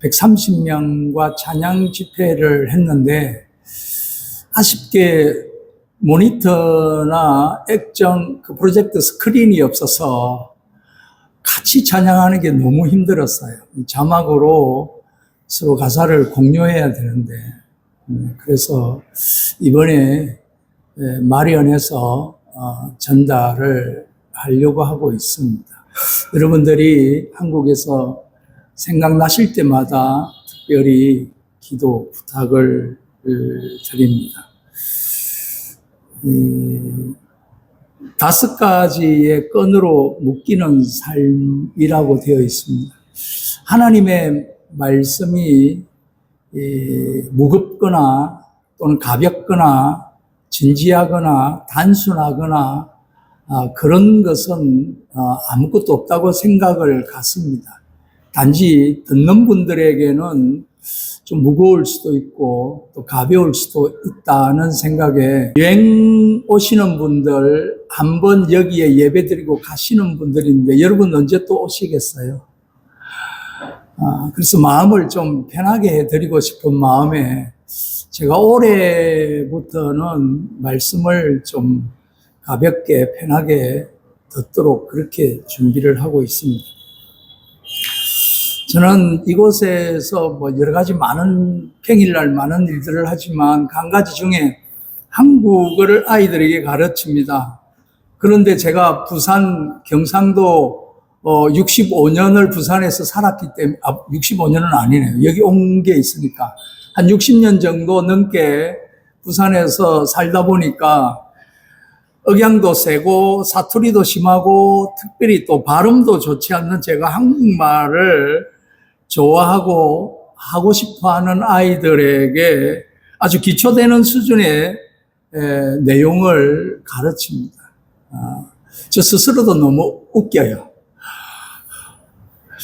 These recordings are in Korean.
130명과 찬양 집회를 했는데 아쉽게 모니터나 액정 그 프로젝트 스크린이 없어서 같이 찬양하는 게 너무 힘들었어요. 자막으로 서로 가사를 공유해야 되는데 그래서 이번에 마련해서 전달을 하려고 하고 있습니다. 여러분들이 한국에서 생각나실 때마다 특별히 기도 부탁을 드립니다. 5가지의 건으로 묶이는 삶이라고 되어 있습니다. 하나님의 말씀이 무겁거나 또는 가볍거나 진지하거나 단순하거나 그런 것은 아무것도 없다고 생각을 갖습니다. 단지 듣는 분들에게는 좀 무거울 수도 있고 또 가벼울 수도 있다는 생각에 여행 오시는 분들 한번 여기에 예배 드리고 가시는 분들인데 여러분 언제 또 오시겠어요? 그래서 마음을 좀 편하게 해드리고 싶은 마음에 제가 올해부터는 말씀을 좀 가볍게 편하게 듣도록 그렇게 준비를 하고 있습니다. 저는 이곳에서 여러 가지 평일날 많은 일들을 하지만 한 가지 중에 한국어를 아이들에게 가르칩니다. 그런데 제가 부산 경상도 65년을 부산에서 살았기 때문에 65년은 아니네요. 여기 온 게 있으니까 한 60년 정도 넘게 부산에서 살다 보니까 억양도 세고 사투리도 심하고 특별히 또 발음도 좋지 않는 제가 한국말을 좋아하고 하고 싶어하는 아이들에게 아주 기초되는 수준의 내용을 가르칩니다. 저 스스로도 너무 웃겨요.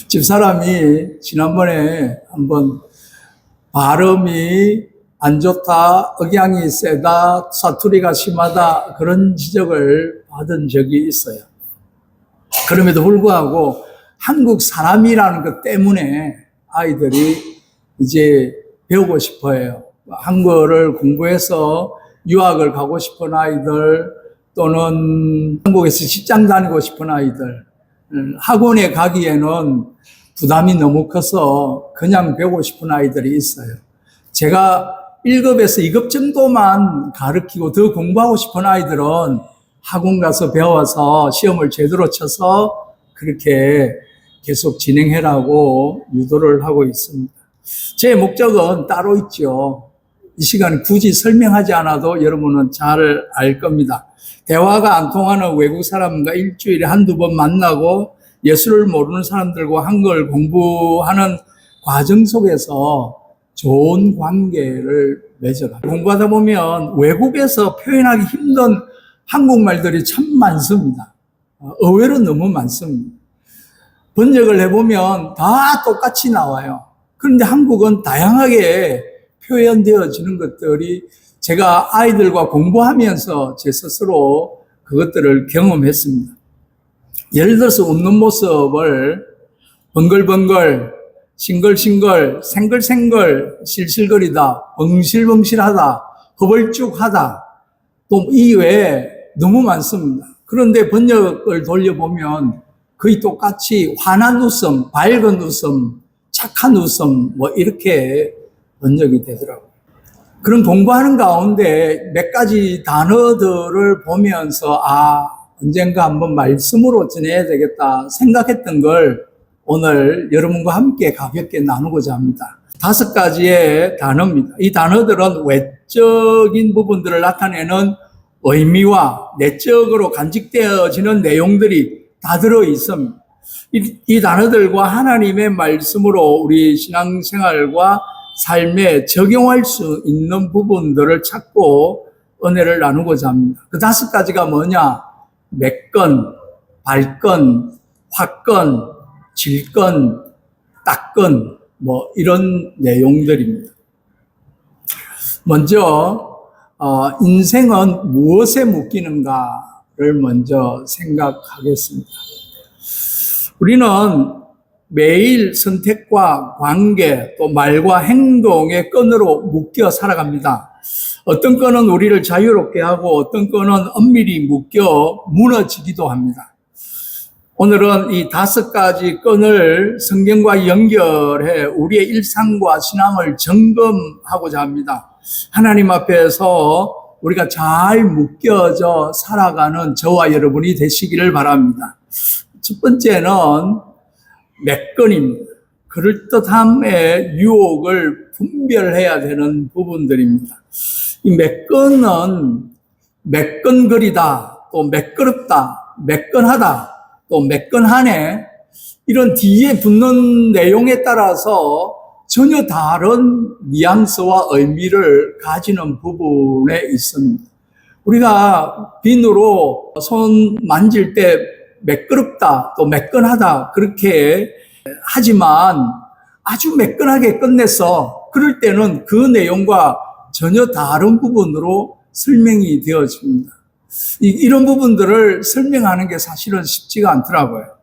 집사람이 지난번에 한번 발음이 안 좋다, 억양이 세다, 사투리가 심하다 그런 지적을 받은 적이 있어요. 그럼에도 불구하고 한국 사람이라는 것 때문에 아이들이 이제 배우고 싶어 해요. 한국어를 공부해서 유학을 가고 싶은 아이들 또는 한국에서 직장 다니고 싶은 아이들 학원에 가기에는 부담이 너무 커서 그냥 배우고 싶은 아이들이 있어요. 제가 1급에서 2급 정도만 가르치고 더 공부하고 싶은 아이들은 학원 가서 배워서 시험을 제대로 쳐서 그렇게 계속 진행해라고 유도를 하고 있습니다. 제 목적은 따로 있죠. 이 시간에 굳이 설명하지 않아도 여러분은 잘 알 겁니다. 대화가 안 통하는 외국 사람과 일주일에 한두 번 만나고 예수를 모르는 사람들과 한국어를 공부하는 과정 속에서 좋은 관계를 맺어가요. 공부하다 보면 외국에서 표현하기 힘든 한국말들이 참 많습니다. 의외로 너무 많습니다. 번역을 해보면 다 똑같이 나와요. 그런데 한국은 다양하게 표현되어지는 것들이 제가 아이들과 공부하면서 제 스스로 그것들을 경험했습니다. 예를 들어서 웃는 모습을 번글번글, 싱글싱글, 생글생글, 실실거리다, 벙실벙실하다, 허벌쭉하다, 또 이외에 너무 많습니다. 그런데 번역을 돌려보면 거의 똑같이 환한 웃음, 밝은 웃음, 착한 웃음 이렇게 번역이 되더라고요. 그런 공부하는 가운데 몇 가지 단어들을 보면서 언젠가 한번 말씀으로 전해야 되겠다 생각했던 걸 오늘 여러분과 함께 가볍게 나누고자 합니다. 5가지의 단어입니다. 이 단어들은 외적인 부분들을 나타내는 의미와 내적으로 간직되어지는 내용들이 다 들어 있습니다. 이 단어들과 하나님의 말씀으로 우리 신앙생활과 삶에 적용할 수 있는 부분들을 찾고 은혜를 나누고자 합니다. 그 5가지가 뭐냐? 매건, 발건, 화건, 질건, 닦건, 이런 내용들입니다. 먼저, 인생은 무엇에 묶이는가를 먼저 생각하겠습니다. 우리는 매일 선택과 관계, 또 말과 행동의 끈으로 묶여 살아갑니다. 어떤 끈은 우리를 자유롭게 하고 어떤 끈은 엄밀히 묶여 무너지기도 합니다. 오늘은 이 5가지 끈을 성경과 연결해 우리의 일상과 신앙을 점검하고자 합니다. 하나님 앞에서 우리가 잘 묶여져 살아가는 저와 여러분이 되시기를 바랍니다. 첫 번째는 매끈입니다. 그럴듯함의 유혹을 분별해야 되는 부분들입니다. 이 매끈은 매끈거리다, 또 매끄럽다, 매끈하다, 또 매끈하네, 이런 뒤에 붙는 내용에 따라서 전혀 다른 뉘앙스와 의미를 가지는 부분에 있습니다. 우리가 비누로 손 만질 때 매끄럽다, 또 매끈하다 그렇게 하지만 아주 매끈하게 끝내서 그럴 때는 그 내용과 전혀 다른 부분으로 설명이 되어집니다. 이런 부분들을 설명하는 게 사실은 쉽지가 않더라고요.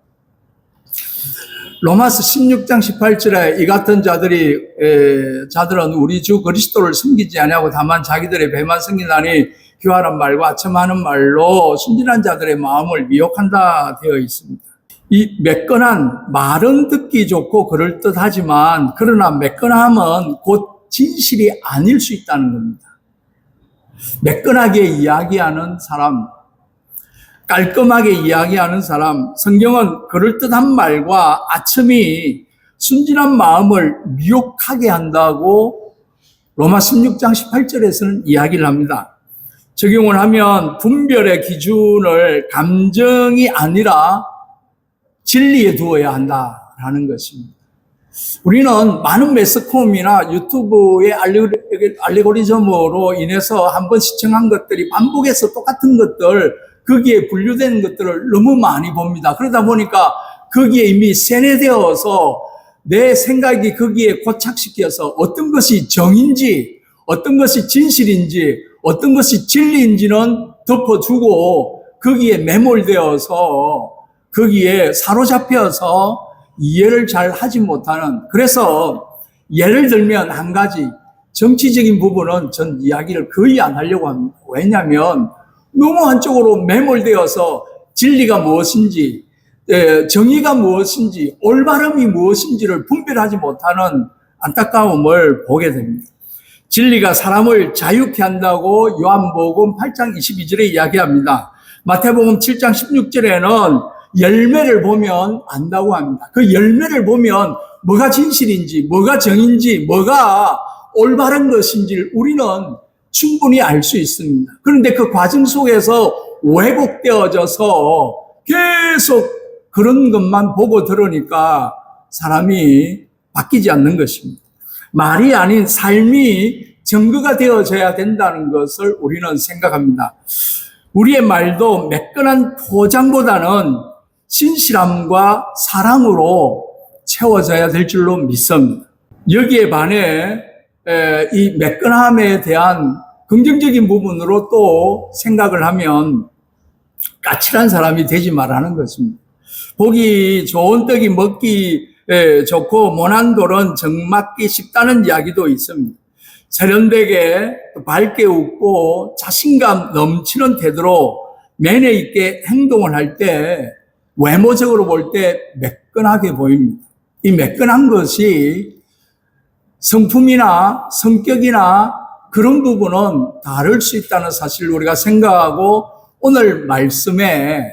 로마서 16장 18절에 이 같은 자들은 우리 주 그리스도를 섬기지 아니하고 다만 자기들의 배만 섬기나니 교활한 말과 첨하는 말로 순진한 자들의 마음을 미혹한다 되어 있습니다. 이 매끈한 말은 듣기 좋고 그럴듯하지만 그러나 매끈함은 곧 진실이 아닐 수 있다는 겁니다. 매끈하게 이야기하는 사람, 깔끔하게 이야기하는 사람, 성경은 그럴듯한 말과 아첨이 순진한 마음을 미혹하게 한다고 로마 16장 18절에서는 이야기를 합니다. 적용을 하면 분별의 기준을 감정이 아니라 진리에 두어야 한다라는 것입니다. 우리는 많은 매스컴이나 유튜브의 알고리즘으로 인해서 한번 시청한 것들이 반복해서 똑같은 것들, 거기에 분류되는 것들을 너무 많이 봅니다. 그러다 보니까 거기에 이미 세뇌되어서 내 생각이 거기에 고착시켜서 어떤 것이 정인지, 어떤 것이 진실인지, 어떤 것이 진리인지는 덮어주고 거기에 매몰되어서 거기에 사로잡혀서 이해를 잘 하지 못하는, 그래서 예를 들면 한 가지 정치적인 부분은 전 이야기를 거의 안 하려고 합니다. 왜냐하면 너무 한쪽으로 매몰되어서 진리가 무엇인지, 정의가 무엇인지, 올바름이 무엇인지를 분별하지 못하는 안타까움을 보게 됩니다. 진리가 사람을 자유케 한다고 요한복음 8장 22절에 이야기합니다. 마태복음 7장 16절에는 열매를 보면 안다고 합니다. 그 열매를 보면 뭐가 진실인지, 뭐가 정인지, 뭐가 올바른 것인지를 우리는 충분히 알 수 있습니다. 그런데 그 과정 속에서 왜곡되어져서 계속 그런 것만 보고 들으니까 사람이 바뀌지 않는 것입니다. 말이 아닌 삶이 증거가 되어져야 된다는 것을 우리는 생각합니다. 우리의 말도 매끈한 포장보다는 진실함과 사랑으로 채워져야 될 줄로 믿습니다. 여기에 반해 이 매끈함에 대한 긍정적인 부분으로 또 생각을 하면 까칠한 사람이 되지 말라는 것입니다. 보기 좋은 떡이 먹기 좋고 모난 돌은 정맞기 쉽다는 이야기도 있습니다. 세련되게 밝게 웃고 자신감 넘치는 태도로 매너 있게 행동을 할 때 외모적으로 볼 때 매끈하게 보입니다. 이 매끈한 것이 성품이나 성격이나 그런 부분은 다를 수 있다는 사실을 우리가 생각하고 오늘 말씀에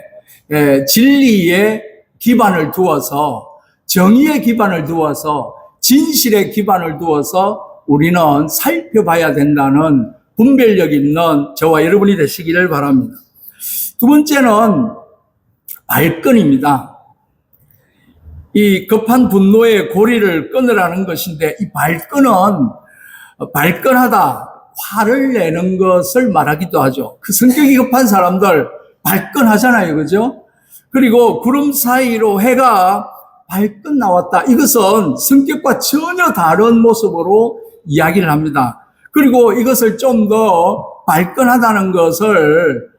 진리의 기반을 두어서, 정의의 기반을 두어서, 진실의 기반을 두어서 우리는 살펴봐야 된다는 분별력 있는 저와 여러분이 되시기를 바랍니다. 두 번째는 발끈입니다. 이 급한 분노의 고리를 끊으라는 것인데, 이 발끈은 발끈하다, 화를 내는 것을 말하기도 하죠. 그 성격이 급한 사람들 발끈하잖아요, 그죠? 그리고 구름 사이로 해가 발끈 나왔다. 이것은 성격과 전혀 다른 모습으로 이야기를 합니다. 그리고 이것을 좀 더 발끈하다는 것을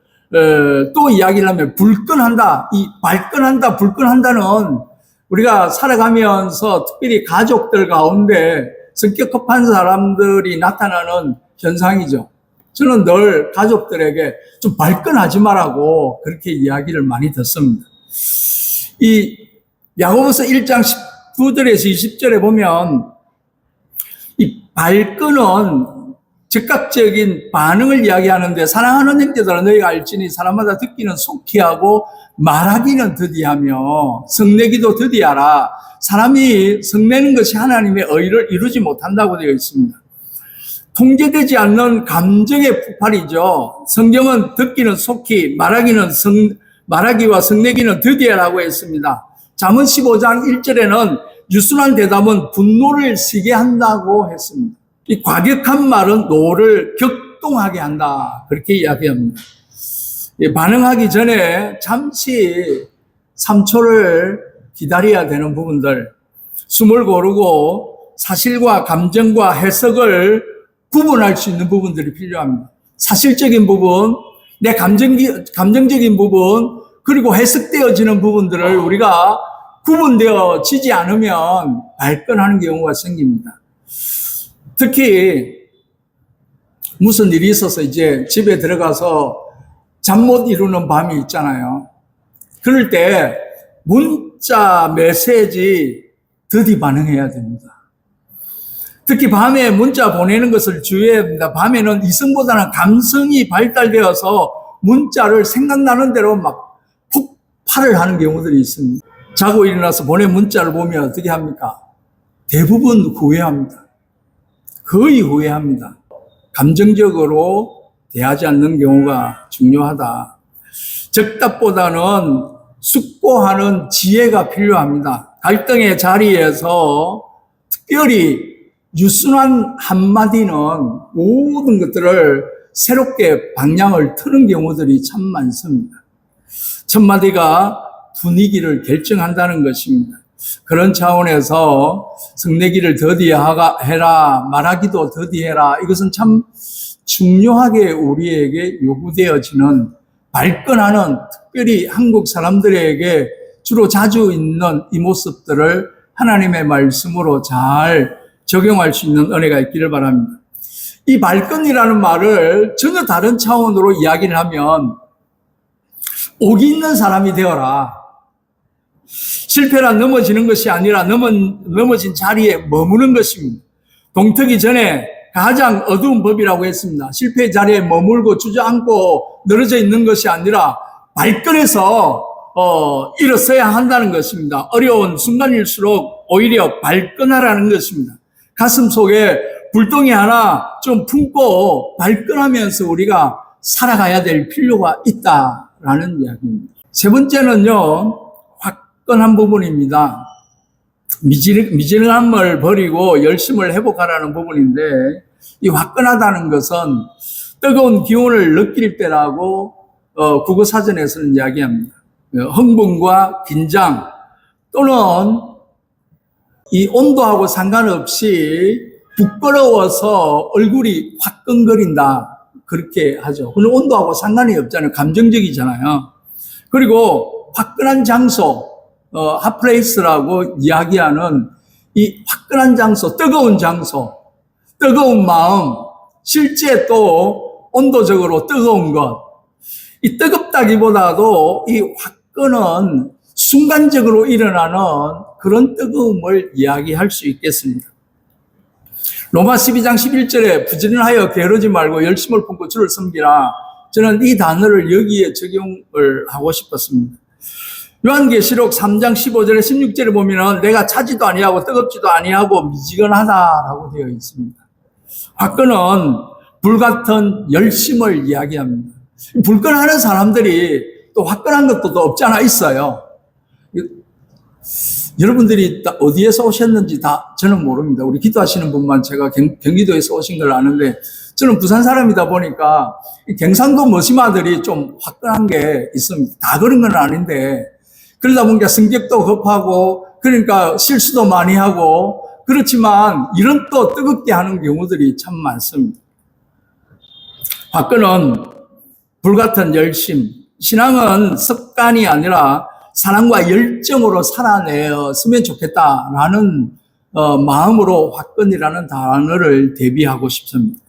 또 이야기를 하면 불끈한다. 이 발끈한다, 불끈한다는 우리가 살아가면서 특별히 가족들 가운데 성격 급한 사람들이 나타나는 현상이죠. 저는 늘 가족들에게 좀 발끈하지 말라고 그렇게 이야기를 많이 듣습니다. 이 야고보서 1장 19절에서 20절에 보면 이 발끈은 즉각적인 반응을 이야기하는데, 사랑하는 형제들아 너희가 알지니 사람마다 듣기는 속히 하고 말하기는 더디하며 성내기도 더디하라. 사람이 성내는 것이 하나님의 의를 이루지 못한다고 되어 있습니다. 통제되지 않는 감정의 폭발이죠. 성경은 듣기는 속히, 말하기와 성내기는 더디하라고 했습니다. 잠언 15장 1절에는 유순한 대답은 분노를 시게 한다고 했습니다. 이 과격한 말은 노를 격동하게 한다, 그렇게 이야기합니다. 반응하기 전에 잠시 3초를 기다려야 되는 부분들, 숨을 고르고 사실과 감정과 해석을 구분할 수 있는 부분들이 필요합니다. 사실적인 부분, 내 감정적인 부분, 그리고 해석되어지는 부분들을 우리가 구분되어지지 않으면 발끈하는 경우가 생깁니다. 특히 무슨 일이 있어서 이제 집에 들어가서 잠 못 이루는 밤이 있잖아요. 그럴 때 문자, 메시지 더디 반응해야 됩니다. 특히 밤에 문자 보내는 것을 주의해야 됩니다. 밤에는 이성보다는 감성이 발달되어서 문자를 생각나는 대로 막 폭발을 하는 경우들이 있습니다. 자고 일어나서 보낸 문자를 보면 어떻게 합니까? 대부분 후회합니다. 거의 후회합니다. 감정적으로 대하지 않는 경우가 중요하다. 적답보다는 숙고하는 지혜가 필요합니다. 갈등의 자리에서 특별히 유순한 한마디는 모든 것들을 새롭게 방향을 트는 경우들이 참 많습니다. 첫마디가 분위기를 결정한다는 것입니다. 그런 차원에서 성내기를 더디해라, 말하기도 더디해라, 이것은 참 중요하게 우리에게 요구되어지는, 발끈하는, 특별히 한국 사람들에게 주로 자주 있는 이 모습들을 하나님의 말씀으로 잘 적용할 수 있는 은혜가 있기를 바랍니다. 이 발끈이라는 말을 전혀 다른 차원으로 이야기를 하면 옥이 있는 사람이 되어라. 실패란 넘어지는 것이 아니라 넘어진 자리에 머무는 것입니다. 동트기 전에 가장 어두운 법이라고 했습니다. 실패의 자리에 머물고 주저앉고 늘어져 있는 것이 아니라 발끈해서 일어서야 한다는 것입니다. 어려운 순간일수록 오히려 발끈하라는 것입니다. 가슴 속에 불덩이 하나 좀 품고 발끈하면서 우리가 살아가야 될 필요가 있다라는 이야기입니다. 세 번째는요, 화끈한 부분입니다. 미지근함을 버리고 열심을 회복하라는 부분인데, 이 화끈하다는 것은 뜨거운 기운을 느낄 때라고 국어사전에서는 이야기합니다. 흥분과 긴장 또는 이 온도하고 상관없이 부끄러워서 얼굴이 화끈거린다, 그렇게 하죠. 그건 온도하고 상관이 없잖아요. 감정적이잖아요. 그리고 화끈한 장소, 핫플레이스라고 이야기하는 이 화끈한 장소, 뜨거운 장소, 뜨거운 마음, 실제 또 온도적으로 뜨거운 것, 이 뜨겁다기보다도 이 화끈은 순간적으로 일어나는 그런 뜨거움을 이야기할 수 있겠습니다. 로마 12장 11절에 부지런하여 게으르지 말고 열심을 품고 주를 섬기라. 저는 이 단어를 여기에 적용을 하고 싶었습니다. 요한계시록 3장 15절에 16절에 보면은 내가 차지도 아니하고 뜨겁지도 아니하고 미지근하다라고 되어 있습니다. 화끈은 불같은 열심을 이야기합니다. 불끈하는 사람들이 또 화끈한 것도 또 없지 않아 있어요. 여러분들이 어디에서 오셨는지 다 저는 모릅니다. 우리 기도하시는 분만 제가 경기도에서 오신 걸 아는데, 저는 부산 사람이다 보니까 경상도 머시마들이 좀 화끈한 게 있습니다. 다 그런 건 아닌데, 그러다 보니까 성격도 급하고, 그러니까 실수도 많이 하고, 그렇지만 이런 또 뜨겁게 하는 경우들이 참 많습니다. 화끈은 불같은 열심, 신앙은 습관이 아니라 사랑과 열정으로 살아내었으면 좋겠다라는 마음으로 화끈이라는 단어를 대비하고 싶습니다.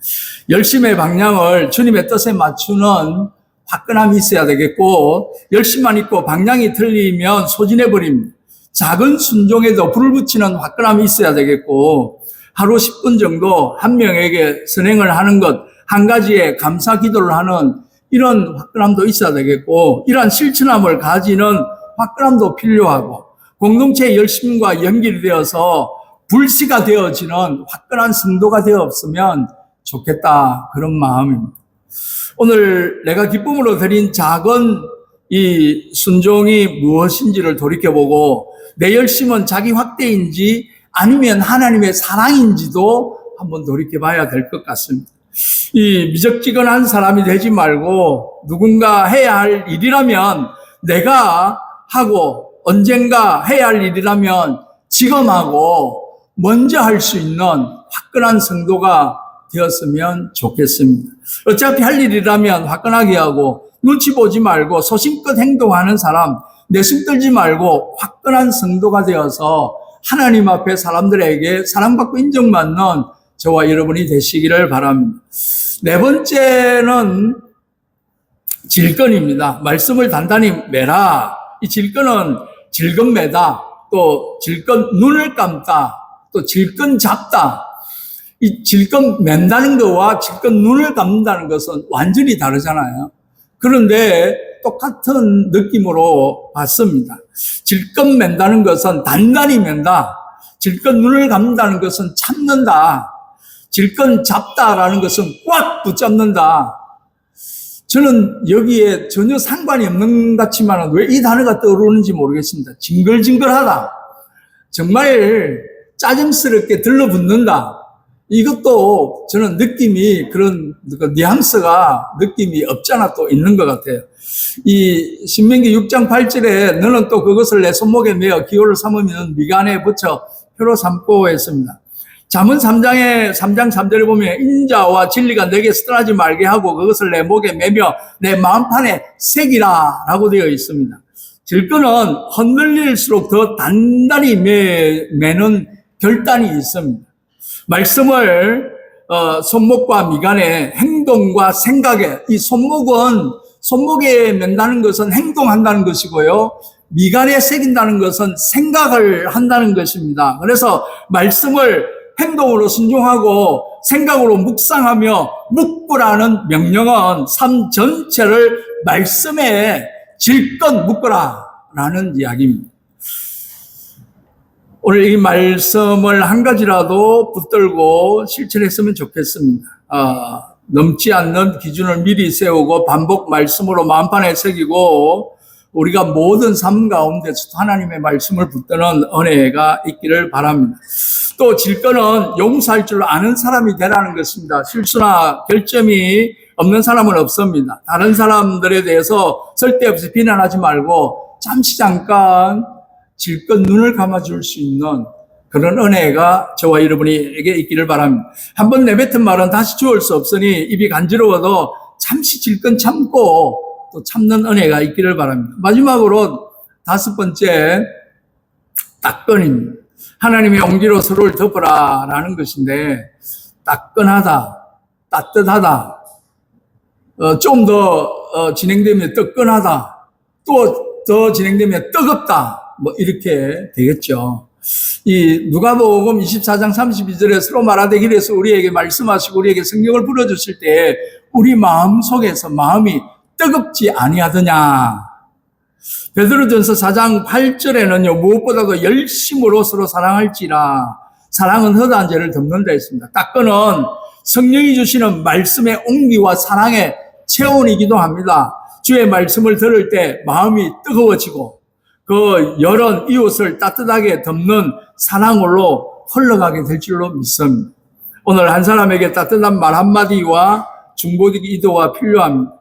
열심의 방향을 주님의 뜻에 맞추는 화끈함이 있어야 되겠고, 열심만 있고 방향이 틀리면 소진해버립니다. 작은 순종에도 불을 붙이는 화끈함이 있어야 되겠고, 하루 10분 정도 한 명에게 선행을 하는 것, 한 가지에 감사 기도를 하는 이런 화끈함도 있어야 되겠고, 이러한 실천함을 가지는 화끈함도 필요하고, 공동체의 열심과 연결이 되어서 불씨가 되어지는 화끈한 성도가 되었으면 좋겠다, 그런 마음입니다. 오늘 내가 기쁨으로 드린 작은 이 순종이 무엇인지를 돌이켜보고, 내 열심은 자기 확대인지 아니면 하나님의 사랑인지도 한번 돌이켜봐야 될 것 같습니다. 이 미적지근한 사람이 되지 말고, 누군가 해야 할 일이라면 내가 하고, 언젠가 해야 할 일이라면 지금 하고 먼저 할 수 있는 화끈한 성도가 되었으면 좋겠습니다. 어차피 할 일이라면 화끈하게 하고, 눈치 보지 말고 소신껏 행동하는 사람, 내심 떨지 말고 화끈한 성도가 되어서 하나님 앞에 사람들에게 사랑받고 인정받는 저와 여러분이 되시기를 바랍니다. 네 번째는 질건입니다. 말씀을 단단히 매라. 이 질건은 질건 매다, 또 질건 눈을 감다, 또 질건 잡다. 이 질건 맨다는 것과 질건 눈을 감는다는 것은 완전히 다르잖아요. 그런데 똑같은 느낌으로 봤습니다. 질건 맨다는 것은 단단히 맨다. 질건 눈을 감는다는 것은 참는다. 질건 잡다라는 것은 꽉 붙잡는다. 저는 여기에 전혀 상관이 없는 것 같지만 왜 이 단어가 떠오르는지 모르겠습니다. 징글징글하다. 정말 짜증스럽게 들러붙는다. 이것도 저는 느낌이 그런 뉘앙스가 느낌이 없잖아 또 있는 것 같아요. 이 신명기 6장 8절에 너는 또 그것을 내 손목에 메어 기호를 삼으면 미간에 붙여 표로 삼고 했습니다. 잠언 3장 3절에 보면 인자와 진리가 내게서 떠나지 말게 하고 그것을 내 목에 매며 내 마음판에 새기라 라고 되어 있습니다. 질끈은 흔들릴수록 더 단단히 매는 결단이 있습니다. 말씀을 손목과 미간에 행동과 생각에, 이 손목에 맨다는 것은 행동한다는 것이고요, 미간에 새긴다는 것은 생각을 한다는 것입니다. 그래서 말씀을 행동으로 순종하고 생각으로 묵상하며 묵으라는 명령은 삶 전체를 말씀에 질건 묶으라라는 이야기입니다. 오늘 이 말씀을 한 가지라도 붙들고 실천했으면 좋겠습니다. 넘지 않는 기준을 미리 세우고 반복 말씀으로 마음판에 새기고 우리가 모든 삶 가운데서 하나님의 말씀을 붙드는 은혜가 있기를 바랍니다. 또 질거는 용서할 줄 아는 사람이 되라는 것입니다. 실수나 결점이 없는 사람은 없습니다. 다른 사람들에 대해서 쓸데없이 비난하지 말고 잠깐 질건 눈을 감아줄 수 있는 그런 은혜가 저와 여러분에게 있기를 바랍니다. 한번 내뱉은 말은 다시 주울 수 없으니 입이 간지러워도 잠시 질건 참고 또 참는 은혜가 있기를 바랍니다. 마지막으로 5번째, 따끈입니다. 하나님의 온기로 서로를 덮어라라는 것인데, 따끈하다, 따뜻하다, 좀 더 진행되면 뜨끈하다, 또 더 진행되면 뜨겁다, 뭐 이렇게 되겠죠. 이 누가복음 24장 32절에 서로 말하되 길에서 우리에게 말씀하시고 우리에게 성경을 불어주실 때 우리 마음 속에서 마음이 뜨겁지 아니하더냐. 베드로전서 4장 8절에는요, 무엇보다도 열심으로 서로 사랑할지라. 사랑은 허다한 죄를 덮는다 했습니다. 따끈은 성령이 주시는 말씀의 온기와 사랑의 체온이기도 합니다. 주의 말씀을 들을 때 마음이 뜨거워지고 그 열은 이웃을 따뜻하게 덮는 사랑으로 흘러가게 될 줄로 믿습니다. 오늘 한 사람에게 따뜻한 말 한마디와 중보적 기도가 필요합니다.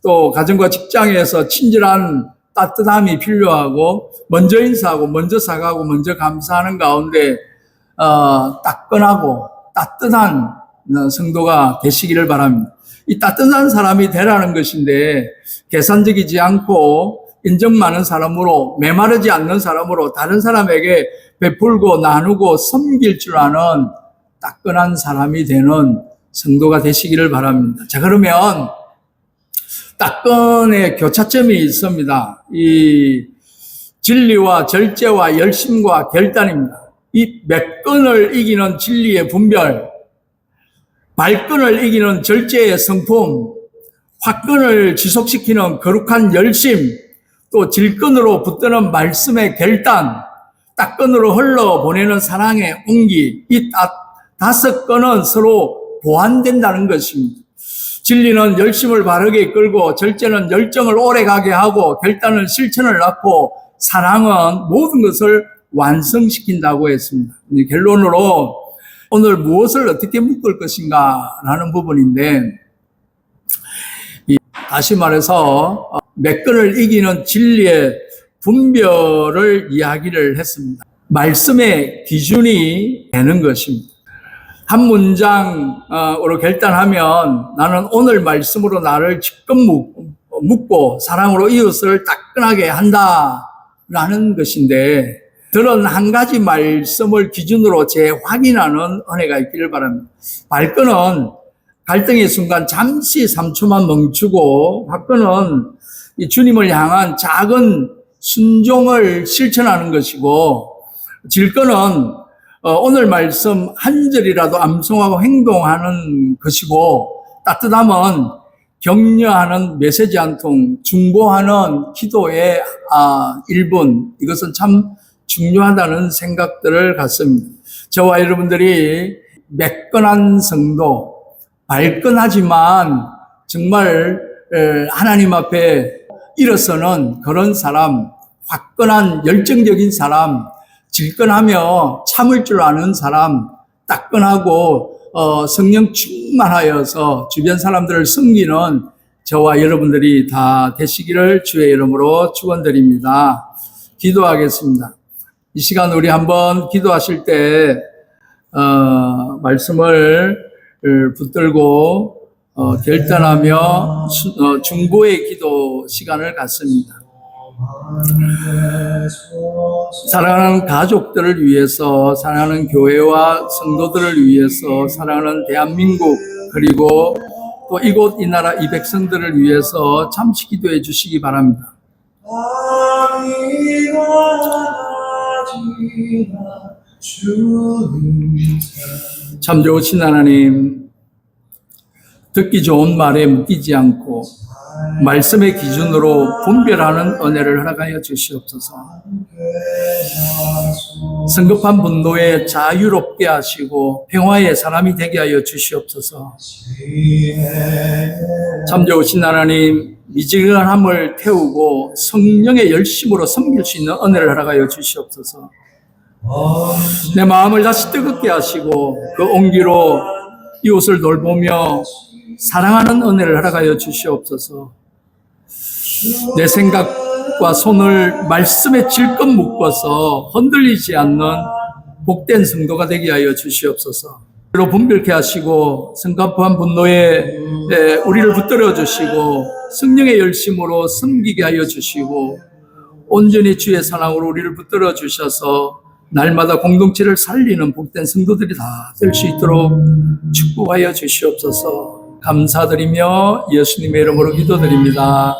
또 가정과 직장에서 친절한 따뜻함이 필요하고 먼저 인사하고 먼저 사과하고 먼저 감사하는 가운데 따끈하고 따뜻한 성도가 되시기를 바랍니다. 이 따뜻한 사람이 되라는 것인데 계산적이지 않고 인정 많은 사람으로, 메마르지 않는 사람으로 다른 사람에게 베풀고 나누고 섬길 줄 아는 따끈한 사람이 되는 성도가 되시기를 바랍니다. 자, 그러면 따끈의 교차점이 있습니다. 이 진리와 절제와 열심과 결단입니다. 이 매끈을 이기는 진리의 분별, 발끈을 이기는 절제의 성품, 화끈을 지속시키는 거룩한 열심, 또 질끈으로 붙드는 말씀의 결단, 따끈으로 흘러보내는 사랑의 온기, 이 다섯 건은 서로 보완된다는 것입니다. 진리는 열심을 바르게 이끌고, 절제는 열정을 오래가게 하고, 결단은 실천을 낳고, 사랑은 모든 것을 완성시킨다고 했습니다. 결론으로 오늘 무엇을 어떻게 묶을 것인가 라는 부분인데, 다시 말해서 매끈을 이기는 진리의 분별을 이야기를 했습니다. 말씀의 기준이 되는 것입니다. 한 문장으로 결단하면 나는 오늘 말씀으로 나를 지껏 묶고 사랑으로 이웃을 따끈하게 한다라는 것인데, 들은 한 가지 말씀을 기준으로 재확인하는 은혜가 있기를 바랍니다. 발끈은 갈등의 순간 잠시 3초만 멈추고, 화끈은 이 주님을 향한 작은 순종을 실천하는 것이고, 질끈은 오늘 말씀 한 절이라도 암송하고 행동하는 것이고, 따뜻함은 격려하는 메시지 한 통, 중보하는 기도의 1분, 이것은 참 중요하다는 생각들을 갖습니다. 저와 여러분들이 매끈한 성도, 발끈하지만 정말 하나님 앞에 일어서는 그런 사람, 화끈한 열정적인 사람, 질끈하며 참을 줄 아는 사람, 따끈하고 성령 충만하여서 주변 사람들을 섬기는 저와 여러분들이 다 되시기를 주의 이름으로 축원드립니다. 기도하겠습니다. 이 시간 우리 한번 기도하실 때 말씀을 붙들고 결단하며 중보의 기도 시간을 갖습니다. 사랑하는 가족들을 위해서, 사랑하는 교회와 성도들을 위해서, 사랑하는 대한민국, 그리고 또 이곳 이 나라 이 백성들을 위해서 잠시 기도해 주시기 바랍니다. 참 좋으신 하나님, 듣기 좋은 말에 묶이지 않고 말씀의 기준으로 분별하는 은혜를 허락하여 주시옵소서. 성급한 분노에 자유롭게 하시고 평화의 사람이 되게 하여 주시옵소서. 참 좋으신 하나님, 미지근함을 태우고 성령의 열심으로 섬길 수 있는 은혜를 허락하여 주시옵소서. 내 마음을 다시 뜨겁게 하시고 그 온기로 이웃을 돌보며 사랑하는 은혜를 허락하여 주시옵소서. 내 생각과 손을 말씀에 질끈 묶어서 흔들리지 않는 복된 성도가 되게 하여 주시옵소서. 로 분별케 하시고 성급한 분노에 우리를 붙들어 주시고 성령의 열심으로 섬기게 하여 주시고 온전히 주의 사랑으로 우리를 붙들어 주셔서 날마다 공동체를 살리는 복된 성도들이 다 될 수 있도록 축복하여 주시옵소서. 감사드리며 예수님의 이름으로 기도드립니다.